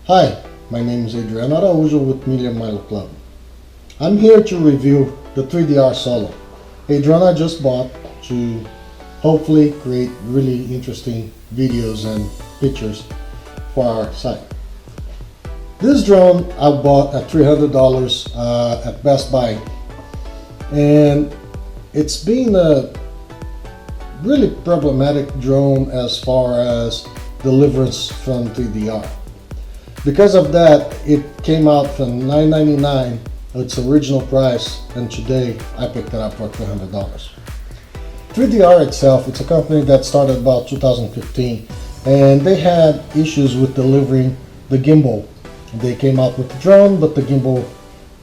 Hi, my name is Adrian Araujo with millionmiler.club. I'm here to review the 3DR Solo, a drone I just bought to hopefully create really interesting videos and pictures for our site. This drone I bought at $300 at Best Buy, and it's been a really problematic drone as far as deliverance from 3DR. Because of that, it came out from $9.99, its original price, and today I picked it up for $300. 3DR itself, it's a company that started about 2015, and they had issues with delivering the gimbal. They came out with the drone, but the gimbal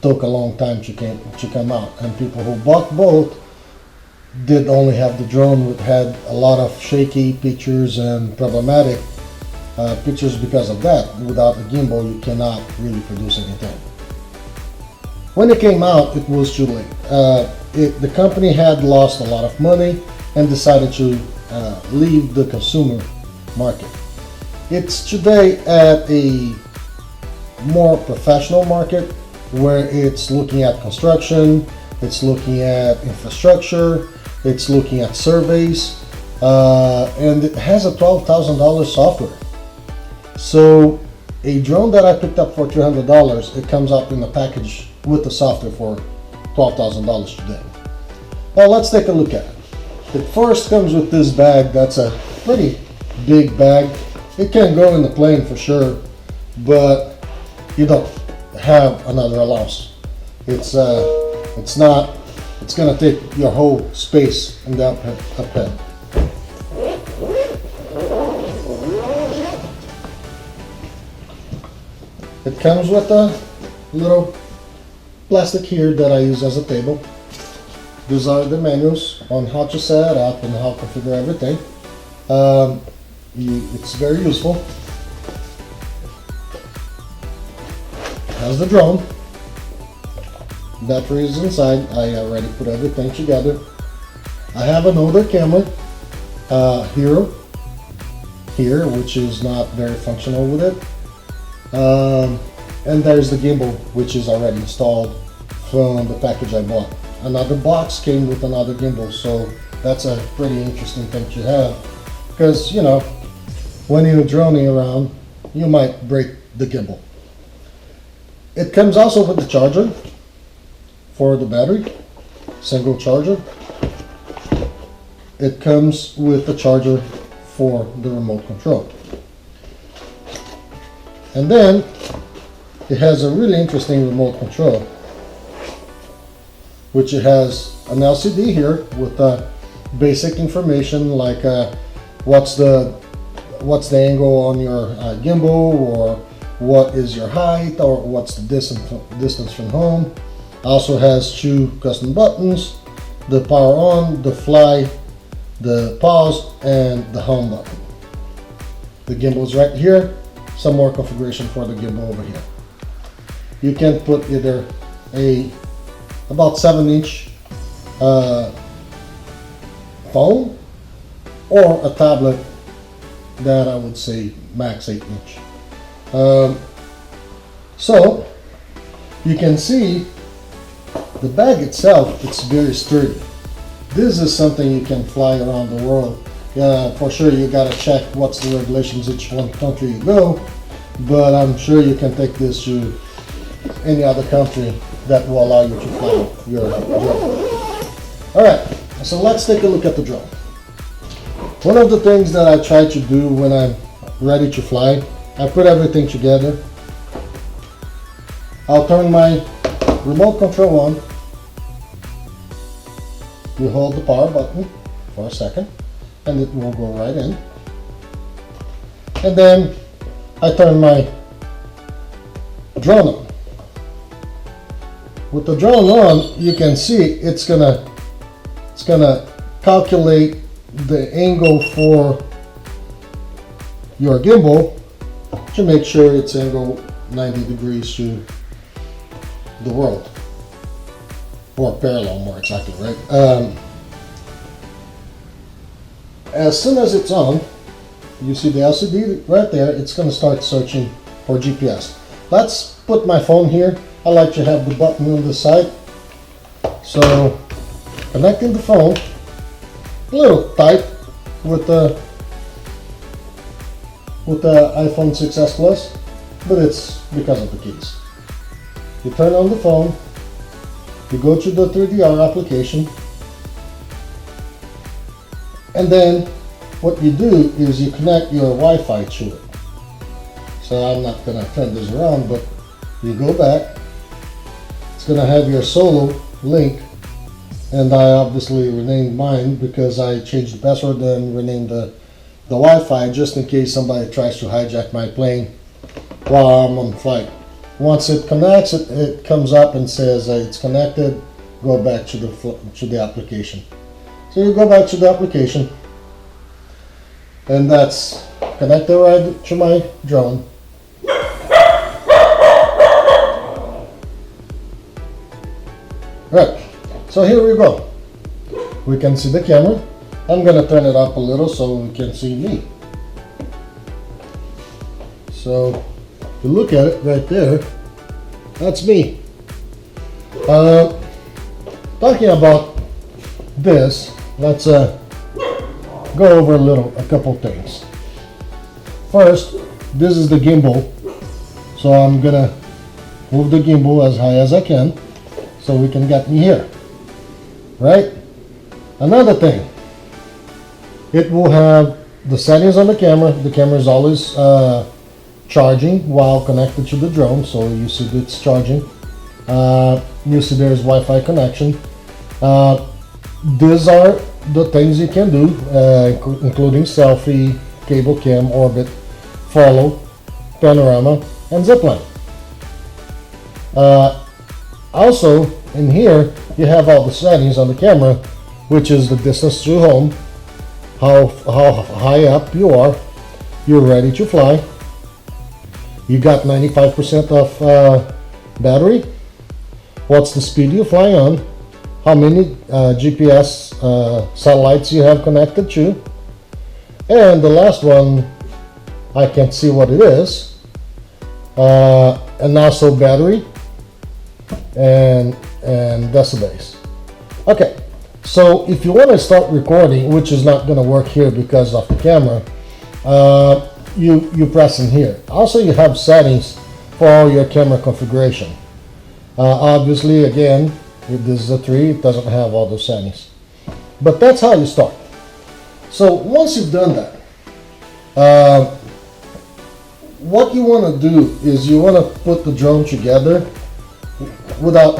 took a long time to come out, and people who bought both did only have the drone, which had a lot of shaky pictures and problematic pictures because of that. Without a gimbal, you cannot really produce anything. When it came out, it was too late. The company had lost a lot of money and decided to leave the consumer market. It's today at a more professional market where it's looking at construction, it's looking at infrastructure, it's looking at surveys, and it has a $12,000 software. So a drone that I picked up for $300, it comes up in a package with the software for $12,000 today. Well, let's take a look at it. It first comes with this bag. That's a pretty big bag. It can go in the plane for sure, but you don't have another allowance. It's gonna take your whole space in the up head. It comes with a little plastic here that I use as a table. These are the menus on how to set it up and how to configure everything. It's very useful. It has the drone. Battery is inside. I already put everything together. I have an older camera here, which is not very functional with it. And there's the gimbal, which is already installed from the package I bought. Another box came with another gimbal, so that's a pretty interesting thing to have, because you know, when you're droning around, you might break the gimbal. It comes also with the charger for the battery, single charger. It comes with the charger for the remote control. And then it has a really interesting remote control, which it has an LCD here with basic information like what's the angle on your gimbal, or what is your height, or what's the distance from home. Also has two custom buttons: the power on, the fly, the pause, and the home button. The gimbal is right here. Some more configuration for the gimbal over here. You can put either about 7-inch phone or a tablet that I would say max 8-inch. So you can see the bag itself, it's very sturdy. This is something you can fly around the world. For sure you gotta check what's the regulations each one country you go, but I'm sure you can take this to any other country that will allow you to fly your drone. Alright, so let's take a look at the drone. One of the things that I try to do when I'm ready to fly, I put everything together. I'll turn my remote control on. You hold the power button for a second, and it will go right in. And then I turn my drone on. With the drone on, you can see it's gonna calculate the angle for your gimbal to make sure it's angled 90 degrees to the world, or parallel more exactly, right? As soon as it's on, you see the LCD right there, it's going to start searching for GPS. Let's put my phone here. I like to have the button on the side. So connecting the phone, a little tight with the iPhone 6s Plus, but it's because of the keys. You turn on the phone, you go to the 3DR application, and then what you do is you connect your Wi-Fi to it. So I'm not going to turn this around, but you go back, it's going to have your solo link, and I obviously renamed mine because I changed the password and renamed the Wi-Fi just in case somebody tries to hijack my plane while I'm on flight. Once it connects, it comes up and says it's connected. Go back to the application. So you go back to the application, and that's connected right to my drone. Right, so here we go. We can see the camera. I'm gonna turn it up a little so we can see me. So if you look at it right there, that's me. Talking about this, let's go over a couple things. First, this is the gimbal, so I'm gonna move the gimbal as high as I can so we can get me here, right? Another thing, it will have the settings on the camera. The camera is always charging while connected to the drone, so you see that it's charging. You see there's Wi-Fi connection. These are the things you can do, including selfie, cable cam, orbit, follow, panorama, and zipline. Also, in here, you have all the settings on the camera, which is the distance to home, how high up you are, you're ready to fly, you got 95% of battery, what's the speed you fly on, how many GPS satellites you have connected to, and the last one, I can't see what it is, and also battery and decibels. Okay, so if you want to start recording, which is not going to work here because of the camera, you press in here. Also, you have settings for all your camera configuration. Obviously, again, if this is a 3, it doesn't have all those settings. But that's how you start. So once you've done that, what you want to do is you want to put the drone together without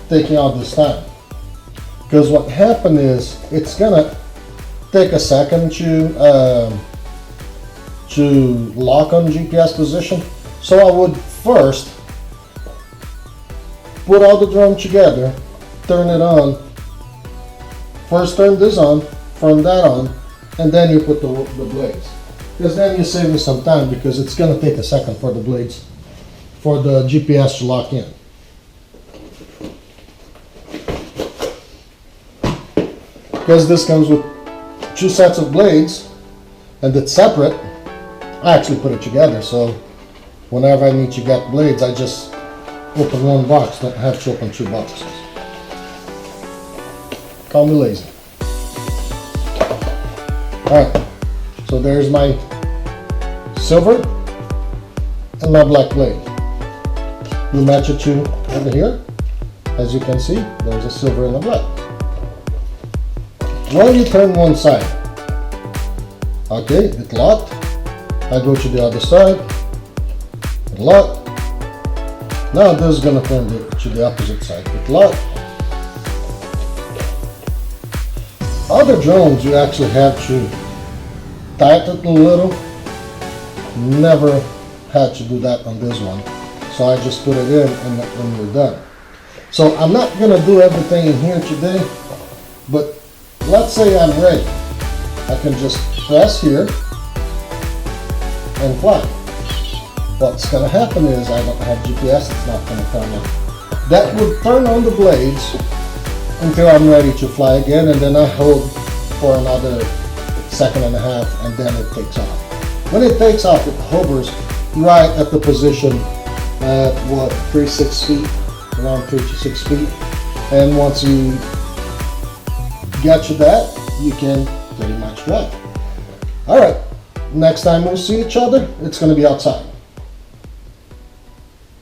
taking all this time. Because what happened is it's gonna take a second to lock on GPS position. So I would first put all the drone together, turn it on. First turn this on, turn that on, and then you put the blades. Because then you're saving some time because it's gonna take a second for the blades, for the GPS to lock in. Because this comes with 2 sets of blades and it's separate, I actually put it together, so whenever I need to get blades, I just open one box, don't have to open 2 boxes. Call me lazy. Alright, so there's my silver and my black blade. You match it to over here. As you can see, there's a silver and a black. When you turn one side, okay, it locked. I go to the other side, it locked. Now this is going to turn to the opposite side, it locked. Other drones you actually have to tighten it a little. Never had to do that on this one. So I just put it in and we're done. So I'm not going to do everything in here today, but let's say I'm ready. I can just press here and fly. What's going to happen is I don't have GPS, it's not going to turn on. That would turn on the blades until I'm ready to fly again, and then I hold for another 1.5 seconds and then it takes off. When it takes off, it hovers right at the position at what, 3-6 feet, around 3 to 6 feet. And once you get to that, you can pretty much drive. All right, next time we'll see each other, it's going to be outside.